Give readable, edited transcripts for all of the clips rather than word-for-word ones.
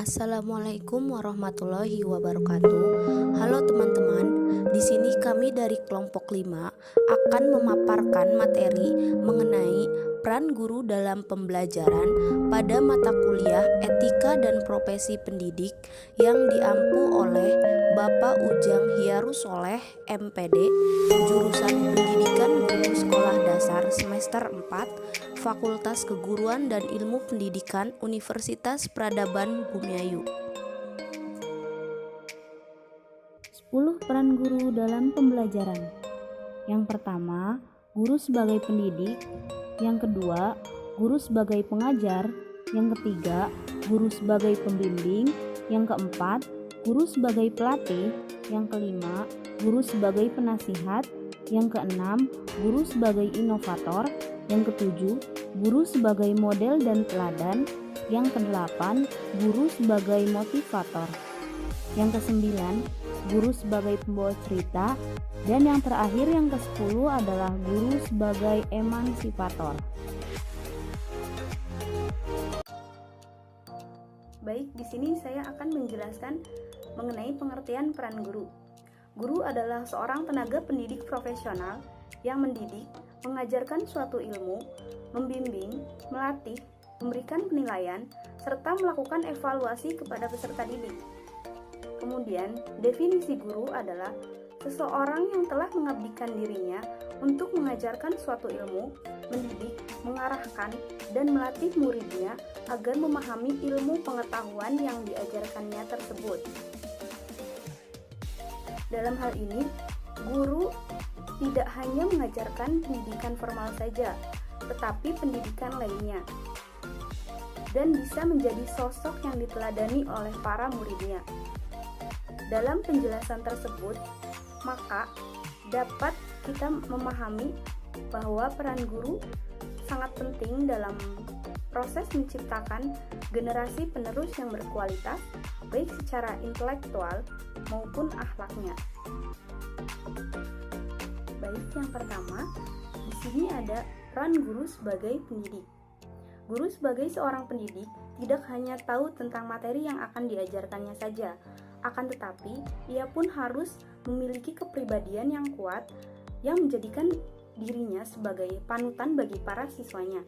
Assalamualaikum warahmatullahi wabarakatuh. Halo teman-teman, di sini kami dari kelompok 5 akan memaparkan materi mengenai peran guru dalam pembelajaran pada mata kuliah Etika dan Profesi Pendidik yang diampu oleh Bapak Ujang Hiarusoleh MPD, jurusan Pendidikan Guru Sekolah Dasar semester 4, Fakultas Keguruan dan Ilmu Pendidikan Universitas Peradaban Bumiayu. 10 peran guru dalam pembelajaran. Yang pertama, guru sebagai pendidik. Yang kedua, guru sebagai pengajar. Yang ketiga, guru sebagai pembimbing. Yang keempat, guru sebagai pelatih. Yang kelima, guru sebagai penasihat. Yang keenam, guru sebagai inovator. Yang ketujuh, guru sebagai model dan teladan. Yang kedelapan, guru sebagai motivator. Yang kesembilan, guru sebagai pembawa cerita. Dan yang terakhir, yang ke-10 adalah guru sebagai emansipator. Baik, di sini saya akan menjelaskan mengenai pengertian peran guru. Guru adalah seorang tenaga pendidik profesional yang mendidik, mengajarkan suatu ilmu, membimbing, melatih, memberikan penilaian, serta melakukan evaluasi kepada peserta didik. Kemudian, definisi guru adalah seseorang yang telah mengabdikan dirinya untuk mengajarkan suatu ilmu, mendidik, mengarahkan, dan melatih muridnya agar memahami ilmu pengetahuan yang diajarkannya tersebut. Dalam hal ini, guru tidak hanya mengajarkan pendidikan formal saja, tetapi pendidikan lainnya, dan bisa menjadi sosok yang diteladani oleh para muridnya. Dalam penjelasan tersebut, maka dapat kita memahami bahwa peran guru sangat penting dalam proses menciptakan generasi penerus yang berkualitas, baik secara intelektual maupun akhlaknya. Baik, yang pertama, di sini ada peran guru sebagai pendidik. Guru sebagai seorang pendidik tidak hanya tahu tentang materi yang akan diajarkannya saja, akan tetapi ia pun harus memiliki kepribadian yang kuat yang menjadikan dirinya sebagai panutan bagi para siswanya.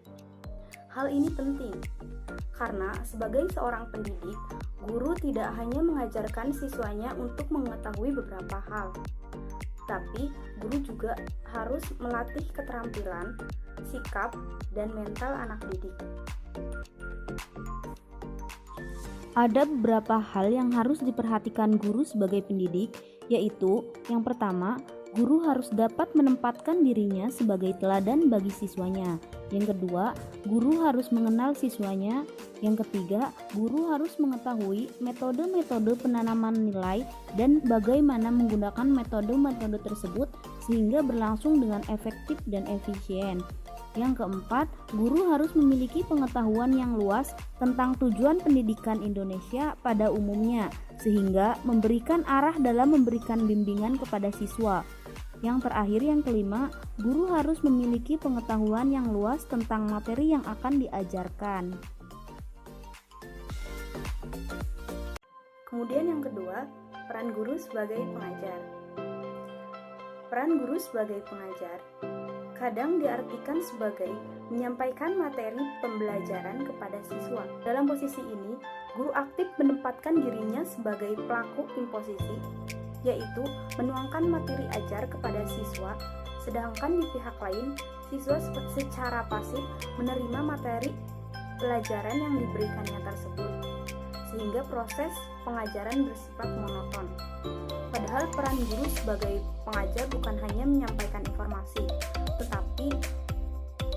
Hal ini penting karena sebagai seorang pendidik, guru tidak hanya mengajarkan siswanya untuk mengetahui beberapa hal, tapi guru juga harus melatih keterampilan, sikap, dan mental anak didik. Ada beberapa hal yang harus diperhatikan guru sebagai pendidik, yaitu yang pertama, guru harus dapat menempatkan dirinya sebagai teladan bagi siswanya. Yang kedua, guru harus mengenal siswanya. Yang ketiga, guru harus mengetahui metode-metode penanaman nilai dan bagaimana menggunakan metode-metode tersebut sehingga berlangsung dengan efektif dan efisien. Yang keempat, guru harus memiliki pengetahuan yang luas tentang tujuan pendidikan Indonesia pada umumnya, sehingga memberikan arah dalam memberikan bimbingan kepada siswa. Yang terakhir, yang kelima, guru harus memiliki pengetahuan yang luas tentang materi yang akan diajarkan. Kemudian yang kedua, peran guru sebagai pengajar. Peran guru sebagai pengajar kadang diartikan sebagai menyampaikan materi pembelajaran kepada siswa. Dalam posisi ini, guru aktif menempatkan dirinya sebagai pelaku imposisi, yaitu menuangkan materi ajar kepada siswa, sedangkan di pihak lain, siswa secara pasif menerima materi pelajaran yang diberikannya tersebut, sehingga proses pengajaran bersifat monoton. Padahal peran guru sebagai pengajar bukan hanya menyampaikan informasi, tetapi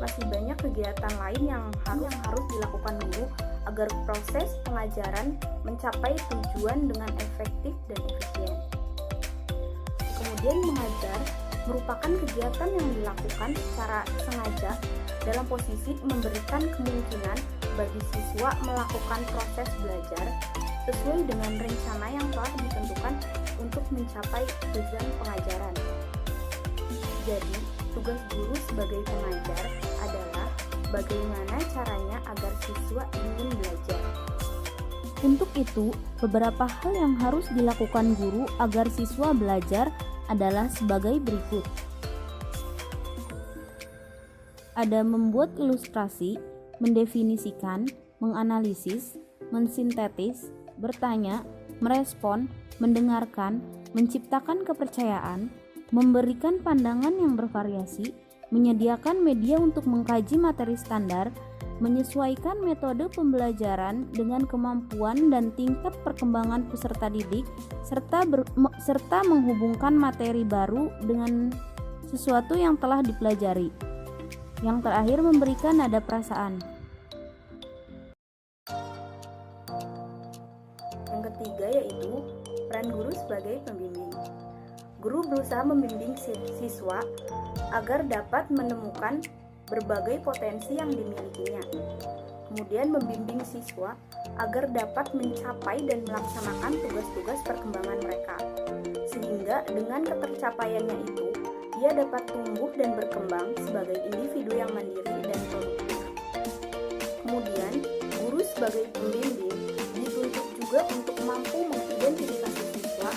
masih banyak kegiatan lain yang harus dilakukan guru agar proses pengajaran mencapai tujuan dengan efektif dan efisien. Kemudian mengajar merupakan kegiatan yang dilakukan secara sengaja dalam posisi memberikan kemungkinan bagi siswa melakukan proses belajar sesuai dengan rencana yang telah ditentukan untuk mencapai tujuan pengajaran. Jadi, tugas guru sebagai pengajar adalah bagaimana caranya agar siswa ingin belajar. Untuk itu, beberapa hal yang harus dilakukan guru agar siswa belajar adalah sebagai berikut. Ada membuat ilustrasi, mendefinisikan, menganalisis, mensintetis, bertanya, merespon, mendengarkan, menciptakan kepercayaan, memberikan pandangan yang bervariasi, menyediakan media untuk mengkaji materi standar, menyesuaikan metode pembelajaran dengan kemampuan dan tingkat perkembangan peserta didik, serta menghubungkan materi baru dengan sesuatu yang telah dipelajari. Yang terakhir, memberikan nada perasaan. Yang ketiga yaitu peran guru sebagai pembimbing. Guru berusaha membimbing siswa agar dapat menemukan berbagai potensi yang dimilikinya. Kemudian membimbing siswa agar dapat mencapai dan melaksanakan tugas-tugas perkembangan mereka. Sehingga dengan ketercapaiannya itu, ia dapat tumbuh dan berkembang sebagai individu yang mandiri dan produktif. Kemudian, guru sebagai pembimbing dituntut juga untuk mampu mengidentifikasi siswa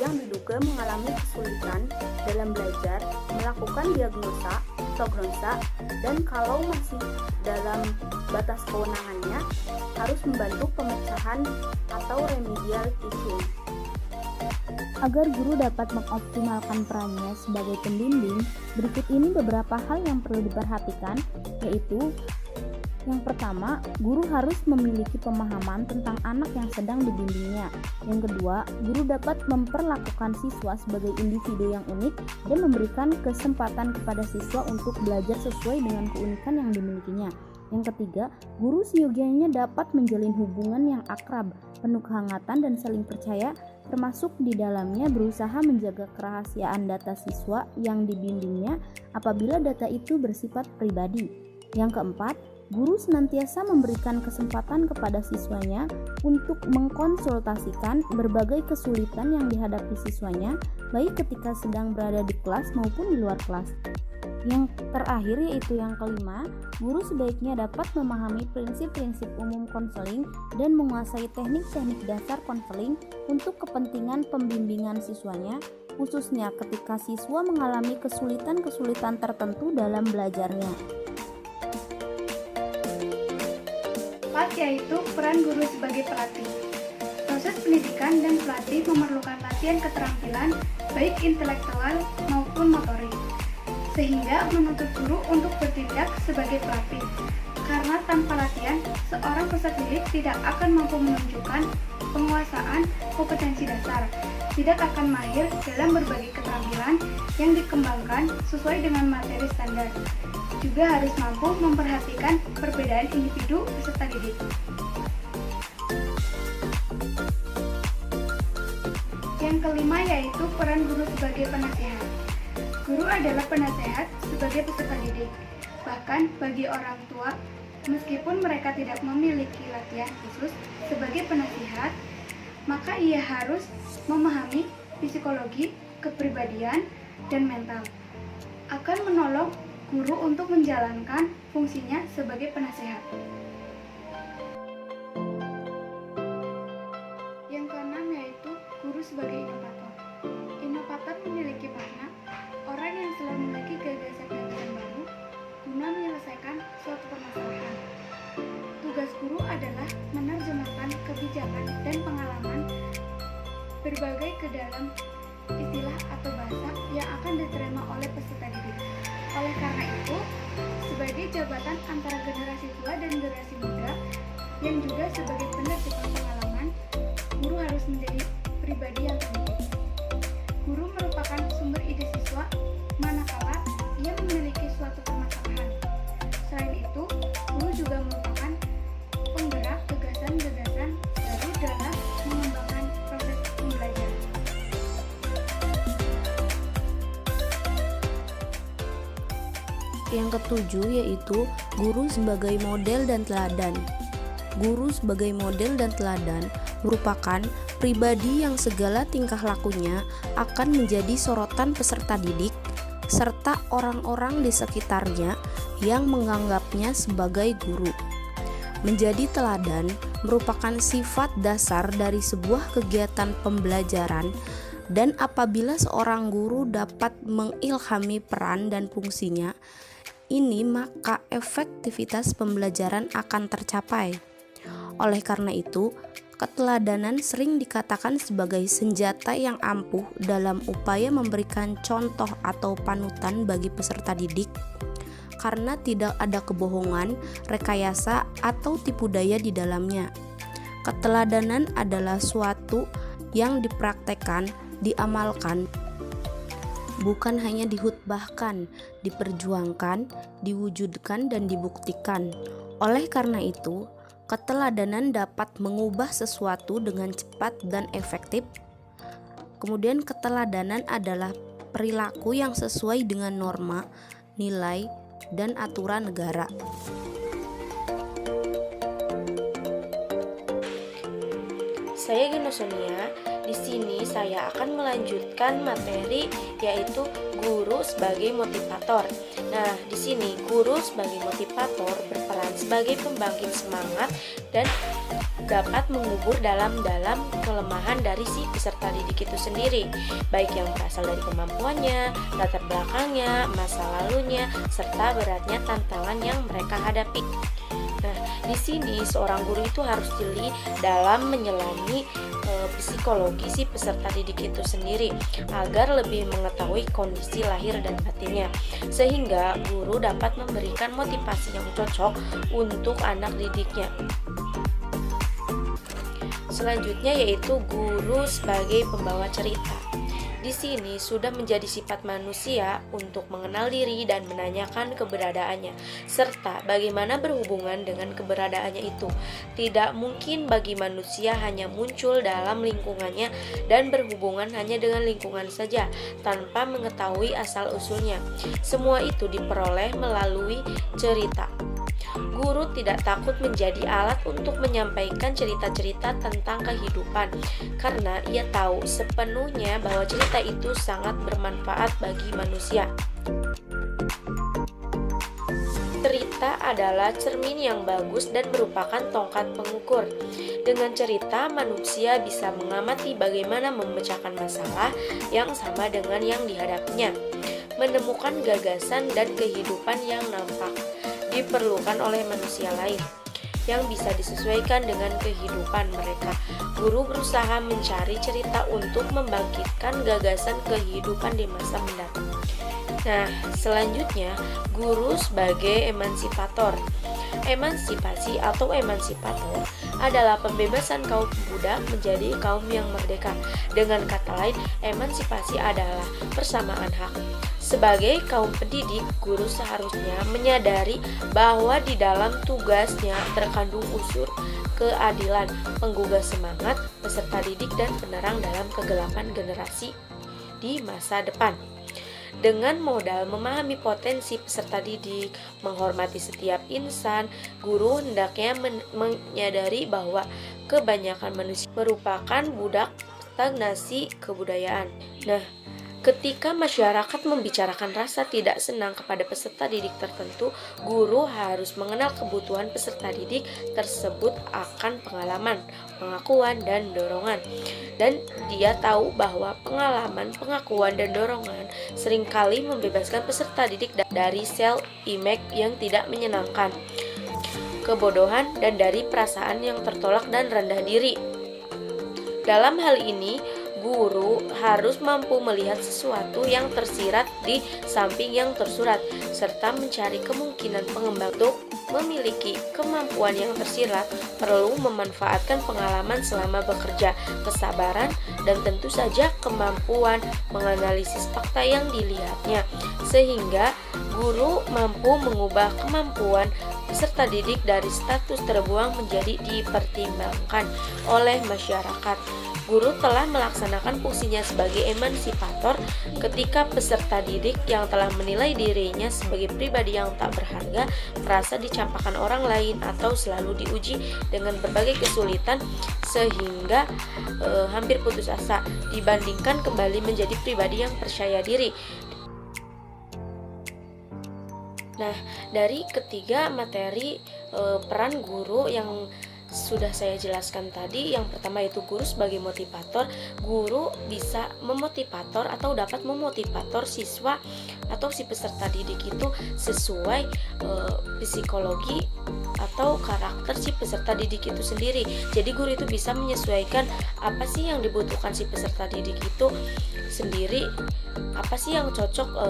yang diduga mengalami kesulitan dalam belajar, melakukan diagnosa, prognosa, dan kalau masih dalam batas kewenangannya, harus membantu pemecahan atau remedial teaching. Agar guru dapat mengoptimalkan perannya sebagai pembimbing, berikut ini beberapa hal yang perlu diperhatikan, yaitu yang pertama, guru harus memiliki pemahaman tentang anak yang sedang dibimbingnya. Yang kedua, guru dapat memperlakukan siswa sebagai individu yang unik dan memberikan kesempatan kepada siswa untuk belajar sesuai dengan keunikan yang dimilikinya. Yang ketiga, guru seyogianya dapat menjalin hubungan yang akrab, penuh kehangatan dan saling percaya, termasuk di dalamnya berusaha menjaga kerahasiaan data siswa yang dibimbingnya apabila data itu bersifat pribadi. Yang keempat, guru senantiasa memberikan kesempatan kepada siswanya untuk mengkonsultasikan berbagai kesulitan yang dihadapi siswanya, baik ketika sedang berada di kelas maupun di luar kelas. Yang terakhir yaitu yang kelima, guru sebaiknya dapat memahami prinsip-prinsip umum konseling dan menguasai teknik-teknik dasar konseling untuk kepentingan pembimbingan siswanya, khususnya ketika siswa mengalami kesulitan-kesulitan tertentu dalam belajarnya. Keempat yaitu peran guru sebagai pelatih. Proses pendidikan dan pelatih memerlukan latihan keterampilan baik intelektual maupun motorik, sehingga menuntut guru untuk bertindak sebagai pelatih. Karena tanpa latihan, seorang peserta didik tidak akan mampu menunjukkan penguasaan kompetensi dasar, tidak akan mahir dalam berbagai keterampilan yang dikembangkan sesuai dengan materi standar. Juga harus mampu memperhatikan perbedaan individu peserta didik. Yang kelima yaitu peran guru sebagai penasehat. Guru adalah penasehat sebagai peserta didik. Bahkan bagi orang tua, meskipun mereka tidak memiliki latihan khusus sebagai penasihat, maka ia harus memahami psikologi, kepribadian, dan mental. Akan menolong guru untuk menjalankan fungsinya sebagai penasehat. Yang keenam yaitu guru sebagai inovator. Inovator memiliki makna orang yang selalu memiliki gagasan-gagasan baru guna menyelesaikan suatu permasalahan. Tugas guru adalah menerjemahkan kebijakan dan pengalaman berbagai ke dalam istilah atau bahasa yang akan diterima oleh peserta didik. Oleh karena itu, sebagai jabatan antara generasi tua dan generasi muda, yang juga sebagai penerjemah pengalaman, guru harus menjadi pribadi yang terdidik. Guru merupakan sumber ide siswa, manakala ia memiliki suatu permasalahan. Selain itu, guru juga merupakan penggerak gagasan-gagasan baru dalam mengembangkan proses pembelajaran. Yang ketujuh yaitu guru sebagai model dan teladan. Guru sebagai model dan teladan merupakan pribadi yang segala tingkah lakunya akan menjadi sorotan peserta didik serta orang-orang di sekitarnya yang menganggapnya sebagai guru. Menjadi teladan merupakan sifat dasar dari sebuah kegiatan pembelajaran, dan apabila seorang guru dapat mengilhami peran dan fungsinya ini, maka efektivitas pembelajaran akan tercapai. Oleh karena itu, keteladanan sering dikatakan sebagai senjata yang ampuh dalam upaya memberikan contoh atau panutan bagi peserta didik, karena tidak ada kebohongan, rekayasa, atau tipu daya di dalamnya. Keteladanan adalah suatu yang dipraktekkan, diamalkan, bukan hanya dihutbahkan, diperjuangkan, diwujudkan, dan dibuktikan. Oleh karena itu, keteladanan dapat mengubah sesuatu dengan cepat dan efektif. Kemudian keteladanan adalah perilaku yang sesuai dengan norma, nilai, dan aturan negara. Saya Geno Sonia. Di sini saya akan melanjutkan materi yaitu guru sebagai motivator. Nah, di sini guru sebagai motivator berperan sebagai pembangkit semangat dan dapat mengubur dalam-dalam kelemahan dari si peserta didik itu sendiri, baik yang berasal dari kemampuannya, latar belakangnya, masa lalunya, serta beratnya tantangan yang mereka hadapi. Nah, di sini seorang guru itu harus jeli dalam menyelami psikologi si peserta didik itu sendiri agar lebih mengetahui kondisi lahir dan batinnya, sehingga guru dapat memberikan motivasi yang cocok untuk anak didiknya. Selanjutnya yaitu guru sebagai pembawa cerita. Di sini sudah menjadi sifat manusia untuk mengenal diri dan menanyakan keberadaannya, serta bagaimana berhubungan dengan keberadaannya itu. Tidak mungkin bagi manusia hanya muncul dalam lingkungannya dan berhubungan hanya dengan lingkungan saja, tanpa mengetahui asal-usulnya. Semua itu diperoleh melalui cerita. Guru tidak takut menjadi alat untuk menyampaikan cerita-cerita tentang kehidupan, karena ia tahu sepenuhnya bahwa cerita itu sangat bermanfaat bagi manusia. Cerita adalah cermin yang bagus dan merupakan tongkat pengukur. Dengan cerita, manusia bisa mengamati bagaimana memecahkan masalah yang sama dengan yang dihadapinya, menemukan gagasan dan kehidupan yang nampak diperlukan oleh manusia lain yang bisa disesuaikan dengan kehidupan mereka. Guru berusaha mencari cerita untuk membangkitkan gagasan kehidupan di masa mendatang. Nah, selanjutnya guru sebagai emansipator. Emansipasi atau emansipator adalah pembebasan kaum budak menjadi kaum yang merdeka. Dengan kata lain, emansipasi adalah persamaan hak. Sebagai kaum pendidik, guru seharusnya menyadari bahwa di dalam tugasnya terkandung unsur keadilan, penggugah semangat peserta didik dan penerang dalam kegelapan generasi di masa depan. Dengan modal memahami potensi peserta didik, menghormati setiap insan, guru hendaknya menyadari bahwa kebanyakan manusia merupakan budak stagnasi kebudayaan. Nah, ketika masyarakat membicarakan rasa tidak senang kepada peserta didik tertentu, guru harus mengenal kebutuhan peserta didik tersebut akan pengalaman, pengakuan, dan dorongan. Dan dia tahu bahwa pengalaman, pengakuan, dan dorongan seringkali membebaskan peserta didik dari sel image yang tidak menyenangkan, kebodohan, dan dari perasaan yang tertolak dan rendah diri. Dalam hal ini, guru harus mampu melihat sesuatu yang tersirat di samping yang tersurat, serta mencari kemungkinan pengembang. Untuk memiliki kemampuan yang tersirat, perlu memanfaatkan pengalaman selama bekerja, kesabaran, dan tentu saja kemampuan menganalisis fakta yang dilihatnya, sehingga guru mampu mengubah kemampuan peserta didik dari status terbuang menjadi dipertimbangkan oleh masyarakat. Guru telah melaksanakan fungsinya sebagai emansipator ketika peserta didik yang telah menilai dirinya sebagai pribadi yang tak berharga merasa dicampakkan orang lain atau selalu diuji dengan berbagai kesulitan sehingga hampir putus asa, dibandingkan kembali menjadi pribadi yang percaya diri. Nah, dari ketiga materi peran guru yang sudah saya jelaskan tadi, yang pertama itu guru sebagai motivator. Guru bisa memotivator atau dapat memotivator siswa atau si peserta didik itu sesuai psikologi atau karakter si peserta didik itu sendiri. Jadi guru itu bisa menyesuaikan apa sih yang dibutuhkan si peserta didik itu sendiri, apa sih yang cocok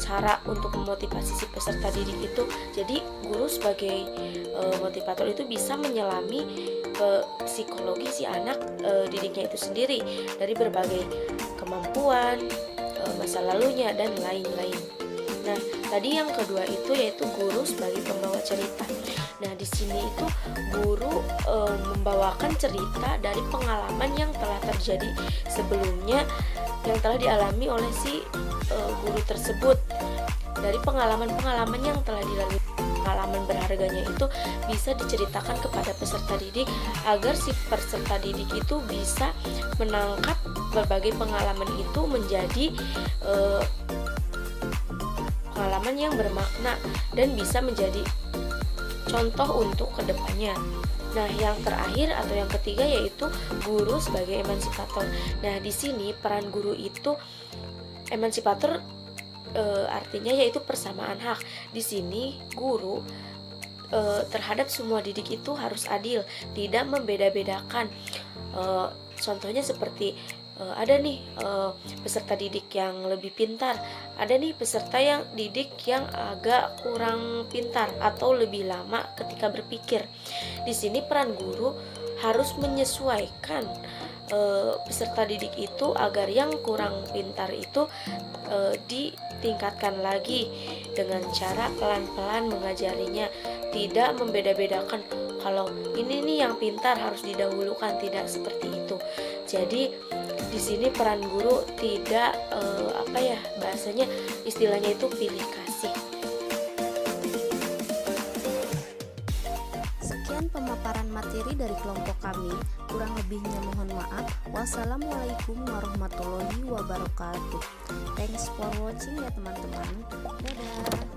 cara untuk memotivasi si peserta didik itu. Jadi guru sebagai motivator itu bisa menyelami psikologi si anak didiknya itu sendiri dari berbagai kemampuan, masa lalunya, dan lain-lain. Nah, tadi yang kedua itu yaitu guru sebagai pembawa cerita. Nah, di sini itu guru membawakan cerita dari pengalaman yang telah terjadi sebelumnya, yang telah dialami oleh si guru tersebut. Dari pengalaman-pengalaman yang telah dilalui, pengalaman berharganya itu bisa diceritakan kepada peserta didik agar si peserta didik itu bisa menangkap berbagai pengalaman itu menjadi pengalaman yang bermakna dan bisa menjadi contoh untuk kedepannya. Nah, yang terakhir atau yang ketiga yaitu guru sebagai emansipator. Nah, di sini peran guru itu emansipator artinya yaitu persamaan hak. Di sini guru terhadap semua didik itu harus adil, tidak membeda-bedakan. Contohnya seperti ada nih peserta didik yang lebih pintar, ada nih peserta yang didik yang agak kurang pintar atau lebih lama ketika berpikir. Di sini peran guru harus menyesuaikan peserta didik itu agar yang kurang pintar itu ditingkatkan lagi dengan cara pelan-pelan mengajarinya, tidak membeda-bedakan kalau ini nih yang pintar harus didahulukan, tidak seperti itu. Jadi di sini peran guru tidak bahasanya istilahnya itu pilih kasih. Sekian pemaparan materi dari kelompok kami. Kurang lebihnya mohon maaf. Wassalamualaikum warahmatullahi wabarakatuh. Thanks for watching ya teman-teman. Dadah.